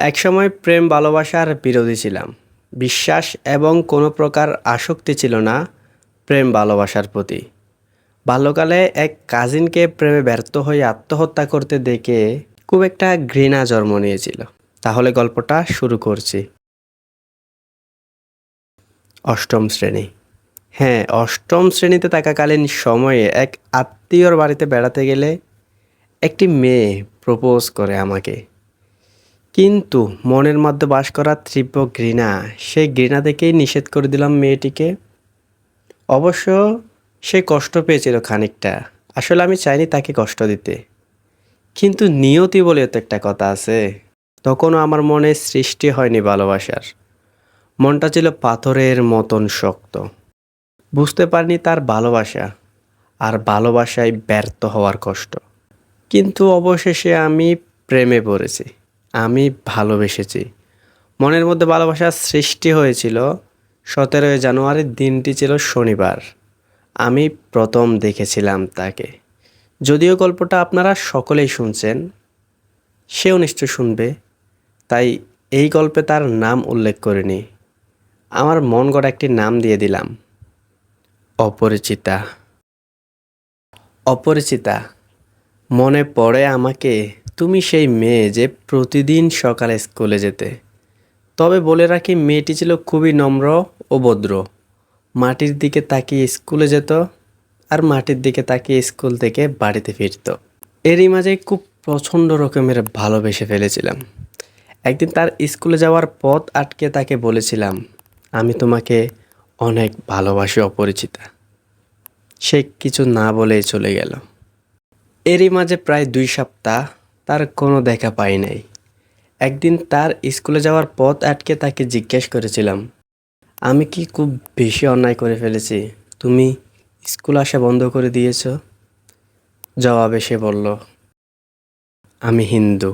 একসময় প্রেম ভালোবাসার বিরোধী ছিলাম। বিশ্বাস এবং কোনো প্রকার আসক্তি ছিল না প্রেম ভালোবাসার প্রতি। বাল্যকালে এক কাজিনকে প্রেমে ব্যর্থ হয়ে আত্মহত্যা করতে দেখে খুব একটা ঘৃণা জন্ম নিয়েছিল। তাহলে গল্পটা শুরু করছি। অষ্টম শ্রেণী। হ্যাঁ, অষ্টম শ্রেণীতে থাকাকালীন সময়ে এক আত্মীয়র বাড়িতে বেড়াতে গেলে একটি মেয়ে প্রপোজ করে আমাকে। কিন্তু মনের মধ্যে বাস করা তীব্র ঘৃণা, সেই ঘৃণা থেকেই নিষেধ করে দিলাম মেয়েটিকে। অবশ্য সে কষ্ট পেয়েছিল খানিকটা। আসলে আমি চাইনি তাকে কষ্ট দিতে, কিন্তু নিয়তি বলেও তো একটা কথা আছে। তখনও আমার মনে সৃষ্টি হয়নি ভালোবাসার। মনটা ছিল পাথরের মতন শক্ত। বুঝতে পারিনি তার ভালোবাসা আর ভালোবাসায় ব্যর্থ হওয়ার কষ্ট। কিন্তু অবশেষে আমি প্রেমে পড়েছি। আমি ভালোবেসেছি। মনের মধ্যে ভালোবাসার সৃষ্টি হয়েছিল। 17ই জানুয়ারি দিনটি ছিল শনিবার। আমি প্রথম দেখেছিলাম তাকে। যদিও গল্পটা আপনারা সকলেই শুনছেন, সেও নিশ্চয় শুনবে, তাই এই গল্পে তার নাম উল্লেখ করিনি। আমার মন গড়া একটি নাম দিয়ে দিলাম, অপরিচিতা। অপরিচিতা, মনে পড়ে আমাকে তুমি সেই মেয়ে যে প্রতিদিন সকালে স্কুলে যেতে। তবে বলে রাখি, মেয়েটি ছিল খুবই নম্র ও ভদ্র। মাটির দিকে তাকিয়ে স্কুলে যেত আর মাটির দিকে তাকিয়ে স্কুল থেকে বাড়িতে ফিরত। এরই মাঝে খুব প্রচণ্ড রকমের ভালোবেসে ফেলেছিলাম। একদিন তার স্কুলে যাওয়ার পথ আটকে তাকে বলেছিলাম, আমি তোমাকে অনেক ভালোবাসি অপরিচিতা। সে কিছু না বলেই চলে গেল। এরই মাঝে প্রায় 2 সপ্তাহ তার কোনো দেখা পাই নাই। একদিন তার স্কুলে যাওয়ার পথ আটকে তাকে জিজ্ঞেস করেছিলাম, আমি কি খুব বেশি অন্যায় করে ফেলেছি? তুমি স্কুল আসা বন্ধ করে দিয়েছ। জবাবে সে বলল, আমি হিন্দু।